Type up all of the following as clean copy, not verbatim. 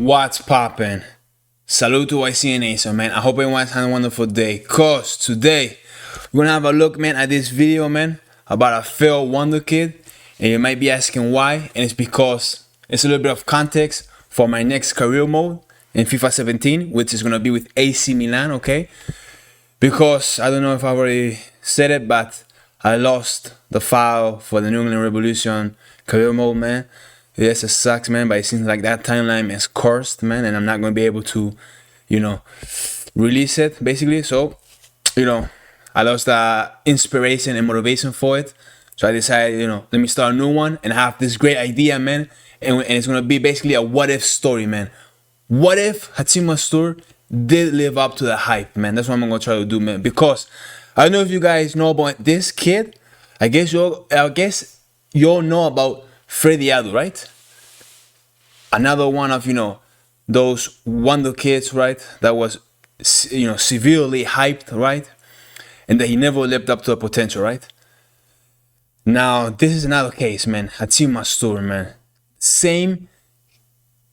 What's poppin'? Salute to YCNA, so man, I hope everyone's having a wonderful day. Cause today, we're gonna have a look, man, at this video, man, about a failed wonder kid. And you might be asking why, and it's because it's a little bit of context for my next career mode in FIFA 17, which is gonna be with AC Milan, okay? Because I don't know if I already said it, but I lost the file for the New England Revolution career mode, man. Yes, it sucks, man, but it seems like that timeline is cursed, man, and I'm not going to be able to, release it, basically. So, I lost the inspiration and motivation for it. So I decided, let me start a new one and have this great idea, man. And it's going to be basically a what-if story, man. What if Hachim Mastour did live up to the hype, man? That's what I'm going to try to do, man. Because I don't know if you guys know about this kid. I guess you all know about Freddie Adu, right? Another one of, those wonder kids, right? That was, severely hyped, right? And that he never lived up to the potential, right? Now, this is another case, man. Hachim Mastour, man. Same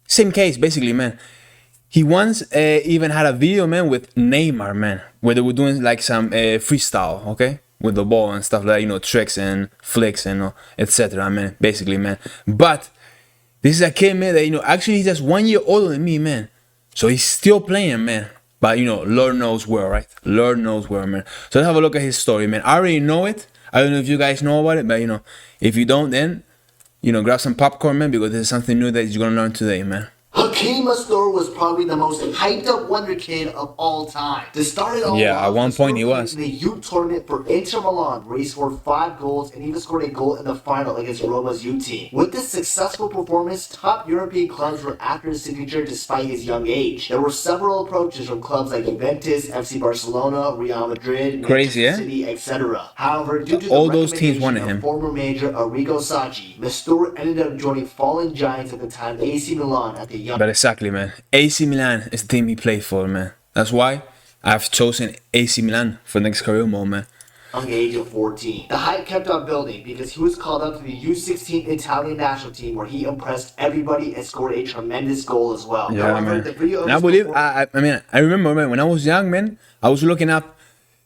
case, basically, man. He once even had a video, man, with Neymar, man, where they were doing like some freestyle, okay? With the ball and stuff like that, tricks and flicks and etc. Man, basically, man. But this is a kid, man, that actually he's just 1 year older than me, man. So he's still playing, man. But Lord knows where, right? Lord knows where, man. So let's have a look at his story, man. I already know it. I don't know if you guys know about it, but if you don't, then grab some popcorn, man, because this is something new that you're gonna learn today, man. Hachim Mastour was probably the most hyped up wonder kid of all time. To start it all yeah, at one point he was in the youth tournament for Inter Milan, where he scored 5 goals and even scored a goal in the final against Roma's youth team. With this successful performance, top European clubs were after his signature despite his young age. There were several approaches from clubs like Juventus, FC Barcelona, Real Madrid, crazy, Manchester City, etc. However, due to all the those teams wanted him. Former manager Arrigo Sacchi, Mastour ended up joining fallen giants at the time, AC Milan, at the young. But exactly, man. AC Milan is the team he played for, man. That's why I've chosen AC Milan for next career mode, man. Young age of 14. The hype kept on building because he was called up to the U16 Italian national team, where he impressed everybody and scored a tremendous goal as well. Yeah, however, man. And I believe, I remember, man, when I was young, man, I was looking up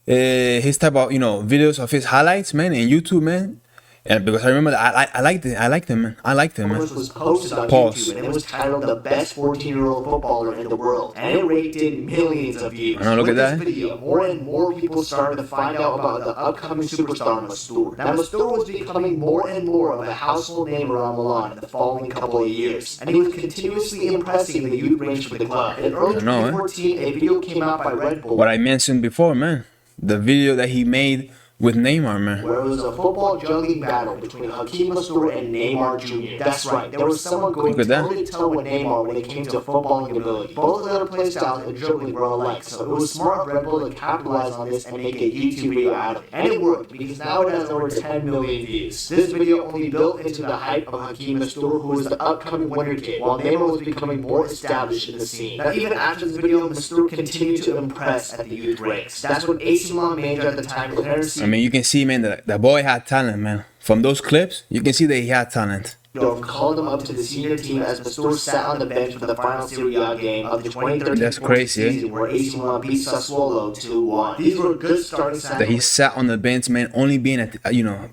his type of, videos of his highlights, man, in YouTube, man. And because I remember that I liked him, man. I liked him, man. It was posted on YouTube, and it was titled "The Best 14-Year-Old Footballer in the World," and it raked in millions of views. I know, look at that. With this video, more and more people started to find out about the upcoming superstar Mastour. Now, Mastour was becoming more and more of a household name around Milan in the following couple of years, and he was continuously impressing in the youth range for the club. In early 2014, a video came out by Red Bull. What I mentioned before, man. The video that he made with Neymar, man. Where it was a football juggling battle between Hachim Mastour and Neymar Jr. That's right, there was someone going toe-to-toe with Neymar when it came to footballing ability. Both of their play styles and dribbling were alike, so it was smart of Red Bull to capitalize on this and make a YouTube video out of it. And it worked, because now it has over 10 million views. This video only built into the hype of Hachim Mastour, who was the upcoming wonder kid, while Neymar was becoming more established in the scene. Now, even after this video, Mastour continued to impress at the youth ranks. That's what AC Milan manager at the time, Clarence. I mean, you can see, man, that the boy had talent, man. From those clips, you can see that he had talent. Called him up to the senior team as Mastour sat on the bench for the final Serie A game of the 2013 season, where AC Milan beat Sassuolo 2-1. These were good starting signs. That he sat on the bench, man, only being a teenager.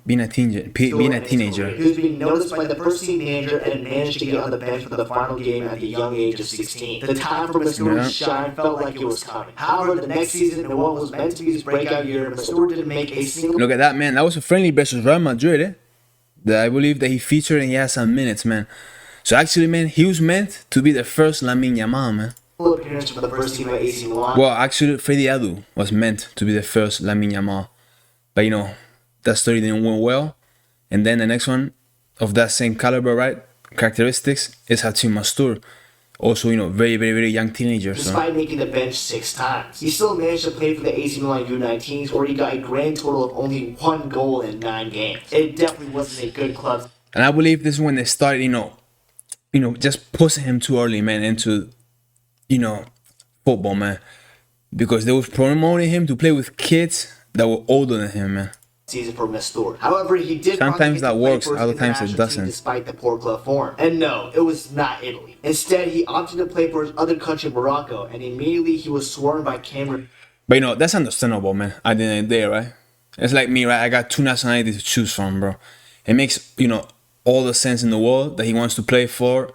He was being noticed by the first team manager and managed to get on the bench for the final game at the young age of 16. The time for Mastour to shine felt like it was coming. However, the next season, in what was meant to be his breakout year, Mastour didn't make a single. Look at that, man. That was a friendly versus Real Madrid, eh? That I believe that he featured and he had some minutes, man. So actually, man, he was meant to be the first Lamine Yamal, man. Appearance for the first team at AC Milan. Well, actually, Freddie Adu was meant to be the first Lamine Yamal. But, that story didn't went well. And then the next one of that same caliber, right, characteristics, is Hachim Mastour. Also, very, very, very young teenager. Despite making the bench 6 times, he still managed to play for the AC Milan U19s, where he got a grand total of only 1 goal in 9 games. It definitely wasn't a good club. And I believe this is when they started, just pushing him too early, man, into, football, man. Because they was promoting him to play with kids that were older than him, man. season for Mastour. However, he did Sometimes that works, other times it doesn't. Despite the poor club form. And no, it was not Italy. Instead, he opted to play for his other country, Morocco, and immediately he was sworn by Cameron. But you know, that's understandable, man. At the end of the day, right? It's like me, right? I got two nationalities to choose from, bro. It makes, you know, all the sense in the world that he wants to play for,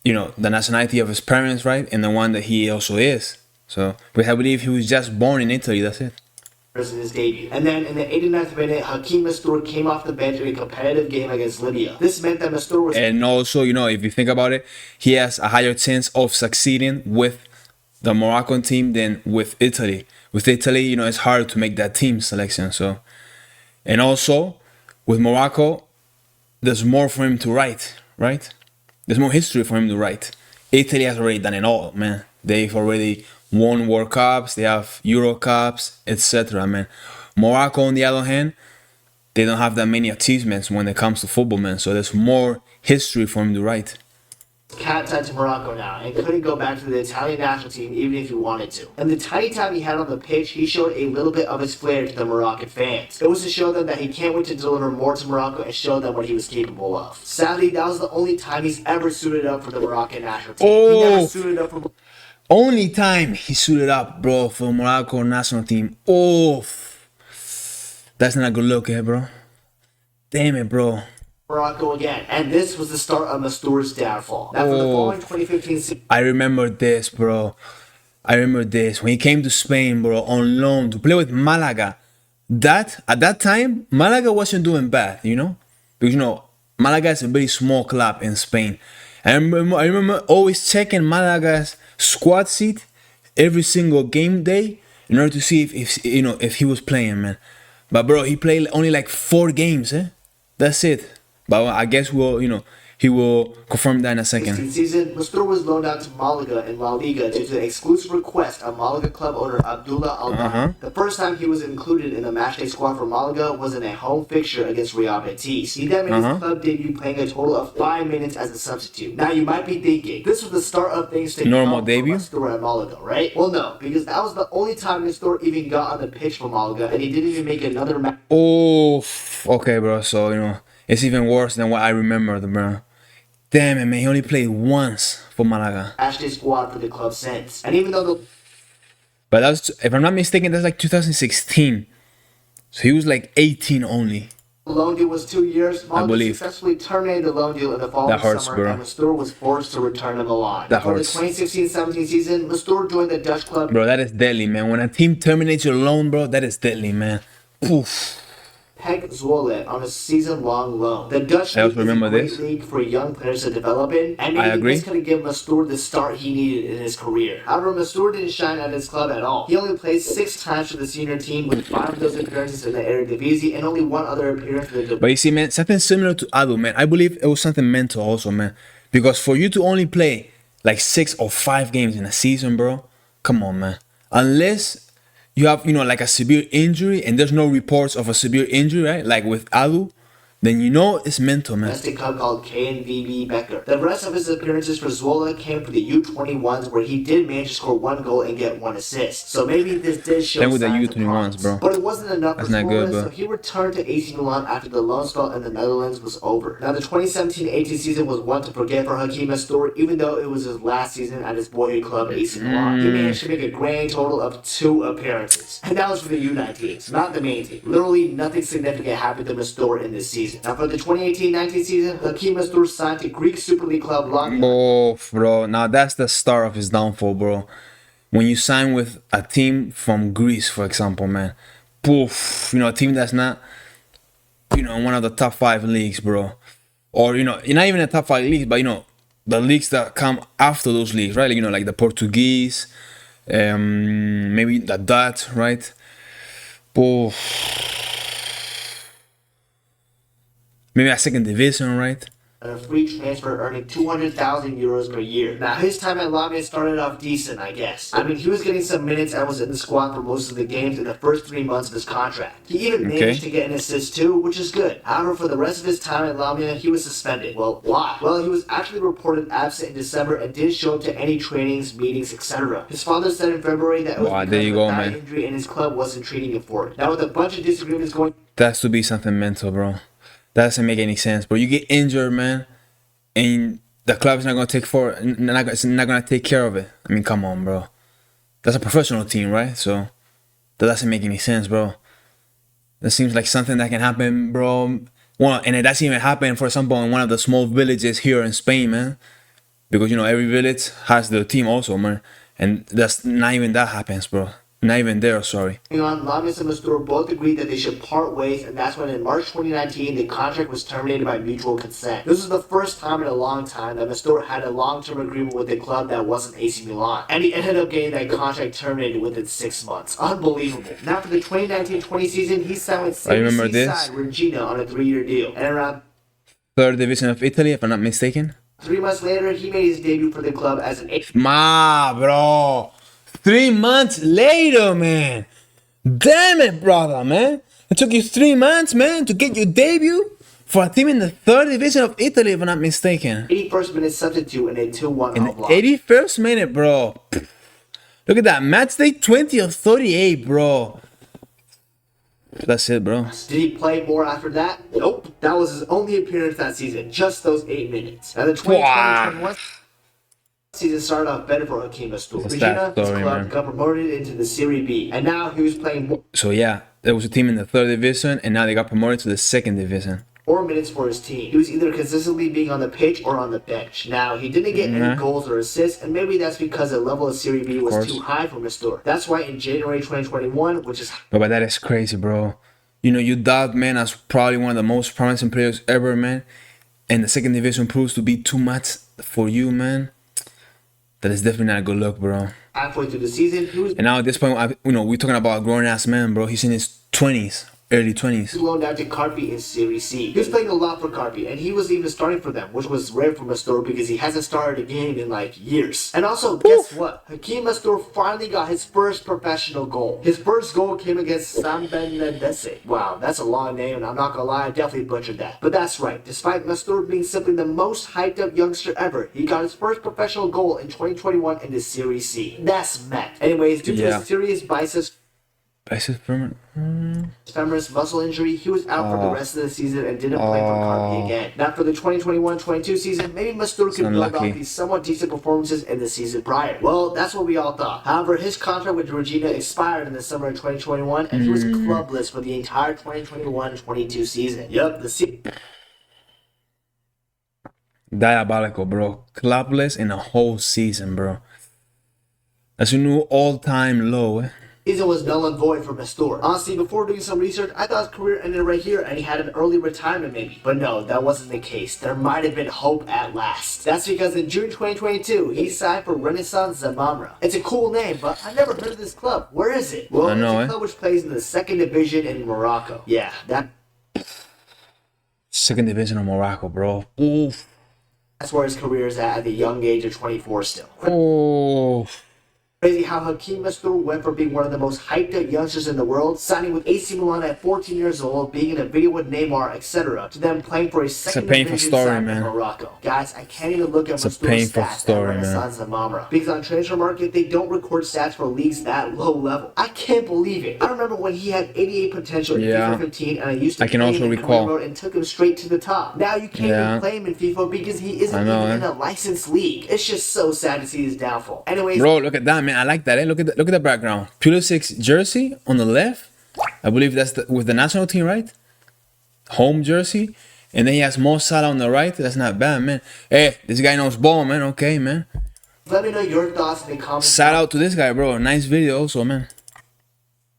you know, the nationality of his parents, right? And the one that he also is. So, but I believe he was just born in Italy, that's it. In his debut. And then in the 89th minute, Hachim Mastour came off the bench in a competitive game against Libya. This meant that Mastour was... And also, you know, if you think about it, he has a higher chance of succeeding with the Moroccan team than with Italy. With Italy, you know, it's hard to make that team selection. So, and also, with Morocco, there's more for him to write, right? There's more history for him to write. Italy has already done it all, man. They've already won World Cups, they have Euro Cups, etc., man. Morocco, on the other hand, they don't have that many achievements when it comes to football, man. So there's more history for him to write. Cat sent to Morocco now and couldn't go back to the Italian national team even if he wanted to. And the tiny time he had on the pitch, he showed a little bit of his flair to the Moroccan fans. It was to show them that he can't wait to deliver more to Morocco and show them what he was capable of. Sadly, that was the only time he's ever suited up for the Moroccan national team. Oh, he never suited up for... Only time he suited up, bro, for Morocco national team. Oh, that's not a good look, bro. Damn it, bro. Morocco again, and this was the start of Mastour's downfall. Now, for the following 2015 season, I remember this, bro. I remember this when he came to Spain, bro, on loan to play with Malaga. That at that time, Malaga wasn't doing bad, you know, because you know Malaga is a very small club in Spain. I remember always checking Malaga's squad sheet every single game day in order to see if you know if he was playing, man. But bro, he played only like 4 games, That's it. But I guess he will confirm that in a second. Season, Mastour was loaned out to Malaga in La Liga due to the exclusive request of Malaga club owner Abdullah Al. The first time he was included in the matchday squad for Malaga was in a home fixture against Real Betis. He then made his club debut playing a total of 5 minutes as a substitute. Now you might be thinking, this was the start of things to normal debut for Mastour at Malaga, right? Well, no, because that was the only time Mastour even got on the pitch for Malaga, and he didn't even make another match. Oh, okay, bro. So you know it's even worse than what I remember, bro. Damn it, man. He only played once for Malaga. Matchday squad for the club since. And even though but that's, if I'm not mistaken, that's like 2016. So he was like 18 only. The loan deal was 2 years. I believe. Successfully terminated the loan deal in the following summer, bro. and Mastour was forced to return to Milan. That For hurts. the 2016-17 season, Mastour joined the Dutch club. Bro, that is deadly, man. When a team terminates your loan, bro, that is deadly, man. Poof. Pek Zwolle on a season-long loan. The Dutch I also league is a remember great this. league for young players to develop in, and I maybe agree. this could have given Mastour the start he needed in his career. However, Mastour didn't shine at his club at all. He only played 6 times for the senior team, with 5 of those appearances in the Eredivisie and only 1 other appearance for the... But you see, man, something similar to Adu, man. I believe it was something mental also, man. Because for you to only play like 6 or 5 games in a season, bro, come on, man. Unless you have, you know, like a severe injury and there's no reports of a severe injury, right? Like with Adu, then you know it's mental, man. Domestic club called KNVB Becker. The rest of his appearances for Zwolle came for the U21s, where he did manage to score 1 goal and get 1 assist. So maybe this did show Same with the signs of U21s, promise. bro. But it wasn't enough That's for not good, Zwolle, bro. so he returned to AC Milan after the loan spell in the Netherlands was over. Now the 2017-18 season was one to forget for Hachim Mastour, even though it was his last season at his boyhood club AC Milan. He managed to make a grand total of 2 appearances. And that was for the U19s, not the main team. Literally nothing significant happened to Mastour in this season. Now for the 2018-19 season, Hachim Mastour signed to Greek Super League club Lagos. Oh, bro. Now that's the start of his downfall, bro. When you sign with a team from Greece, for example, man. Poof. You know, a team that's not, you know, one of the top 5 leagues, bro. Or, you know, not even the top 5 leagues, but, you know, the leagues that come after those leagues, right? Like, you know, like the Portuguese, maybe the Dutch, right? Poof. Maybe a second division, right? a free transfer earning 200,000 euros per year. Now his time at Lamia started off decent, I guess. I mean, he was getting some minutes and was in the squad for most of the games in the first 3 months of his contract. He even managed to get an assist too, which is good. However, for the rest of his time at Lamia, he was suspended. Well, why? Well, he was actually reported absent in December and didn't show up to any trainings, meetings, etc. His father said in February that it was because of a bad injury and his club wasn't treating him for it. Now with a bunch of disagreements going... That has to be something mental, bro. That doesn't make any sense, bro. You get injured, man, and the club's not gonna not gonna take care of it. I mean, come on, bro. That's a professional team, right? So that doesn't make any sense, bro. That seems like something that can happen, bro. Well, and it doesn't even happen, for example, in one of the small villages here in Spain, man. Because, you know, every village has their team also, man. And that's not even that happens, bro. Not even there, sorry. Lamia and Mastour both agreed that they should part ways, and that's when in March 2019, the contract was terminated by mutual consent. This was the first time in a long time that Mastour had a long-term agreement with a club that wasn't AC Milan. And he ended up getting that contract terminated within 6 months. Unbelievable. Now for the 2019-20 season, he signed with Serie C side Regina on a 3-year deal. And around third division of Italy, if I'm not mistaken. 3 months later, he made his debut for the club as an... Bro. 3 months later, man. Damn it, brother, man. It took you 3 months, man, to get your debut for a team in the third division of Italy, if I'm not mistaken. 81st minute substitute in a 2-1 in the 81st minute, bro. Look at that. Match day 20 of 38, bro. That's it, bro. Did he play more after that? Nope. That was his only appearance that season. Just those 8 minutes. Now the 2020-21 season started off better for Hachim Mastour. Regina, his club, got promoted into the Serie B, and now he was playing more. So yeah, there was a team in the third division, and now they got promoted to the second division. More minutes for his team. He was either consistently being on the pitch or on the bench. Now, he didn't get any goals or assists, and maybe that's because the level of Serie B was too high for Mastour. That's why in January 2021, which is... But that is crazy, bro. You know, you doubt, man, as probably one of the most promising players ever, man, and the second division proves to be too much for you, man. That is definitely not a good look, bro. Halfway through the season, he was... And now at this point, you know, we're talking about a grown-ass man, bro. He's in his 20s. Early 20s. He loaned out to Carpi in Serie C. He was playing a lot for Carpi, and he was even starting for them, which was rare for Mastour because he hasn't started a game in like years. And also, guess what? Hachim Mastour finally got his first professional goal. His first goal came against San Benedese. Wow, that's a long name, and I'm not gonna lie, I definitely butchered that. But that's right. Despite Mastour being simply the most hyped up youngster ever, he got his first professional goal in 2021 in the Serie C. That's mad. Anyways, due to his serious femoris muscle injury, he was out for the rest of the season and didn't play for Carpi again. Now for the 2021-22 season, maybe Mastour could build off these somewhat decent performances in the season prior. Well, that's what we all thought. However, his contract with Regina expired in the summer of 2021, and he was clubless for the entire 2021-22 season. Yup, the season. Diabolical, bro. Clubless in a whole season, bro. That's a new all-time low, Season was null and void for Mastour. Honestly, before doing some research, I thought his career ended right here and he had an early retirement maybe. But no, that wasn't the case. There might have been hope at last. That's because in June 2022, he signed for Renaissance Zamamra. It's a cool name, but I never heard of this club. Where is it? Well, it's a club which plays in the second division in Morocco. Yeah, that... Second division of Morocco, bro. Oof. That's where his career is at the young age of 24 still. Oh. Crazy how Hachim Mastour went from being one of the most hyped up youngsters in the world, signing with AC Milan at 14 years old, being in a video with Neymar, etc., to then playing for a second division side in Morocco. Guys, I can't even look at Mastour's stats at Renaissance Zamamra, because on transfer market they don't record stats for leagues that low level. I can't believe it. I remember when he had 88 potential in FIFA 15, and I used to play him in Career Mode and took him straight to the top. Now you can't even play him in FIFA because he isn't even in a licensed league. It's just so sad to see his downfall. Anyways, bro, look at that, man. I like that. Look at the background. Pulisic's jersey on the left. I believe that's with the national team, right? Home jersey. And then he has Mo Salah on the right. That's not bad, man. Hey, this guy knows ball, man. Okay, man. Let me know your thoughts in the comments. Shout out to this guy, bro. Nice video also, man.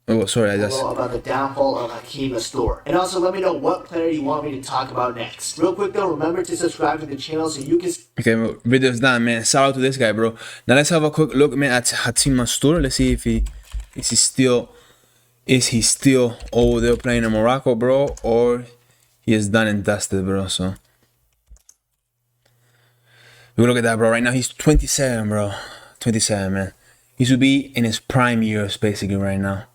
Oh, sorry, I just... about the downfall of Hachim Mastour. And also let me know what player you want me to talk about next. Real quick though, remember to subscribe to the channel so you can... Okay, video's done, man. Shout out to this guy, bro. Now let's have a quick look, man, at Hachim Mastour. Let's see if is he still over there playing in Morocco, bro, or he is done and dusted, bro. So Look at that, bro. Right now he's 27, bro. 27, man. He should be in his prime years, basically, right now.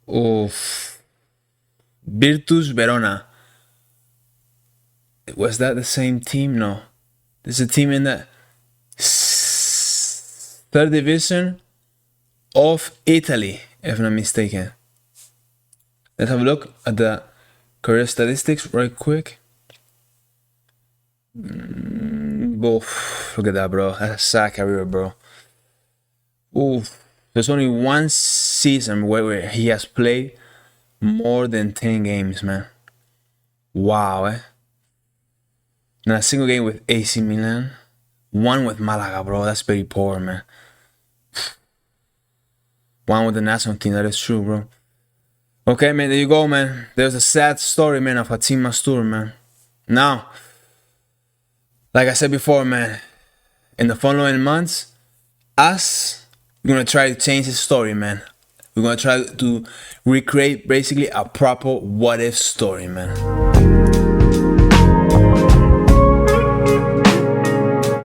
Oof. Virtus Verona. Was that the same team? No. This is a team in the third division of Italy, if I'm not mistaken. Let's have a look at the career statistics right quick. Look at that, bro. That's a sad career, bro. Oof. There's only one season where he has played more than 10 games, man. Wow, eh? Not a single game with AC Milan. One with Malaga, bro. That's very poor, man. One with the national team. That is true, bro. Okay, man. There you go, man. There's a sad story, man, of Hachim Mastour, man. Now, like I said before, man, in the following months, we're gonna try to change his story, man. We're gonna try to recreate basically a proper what if story, man.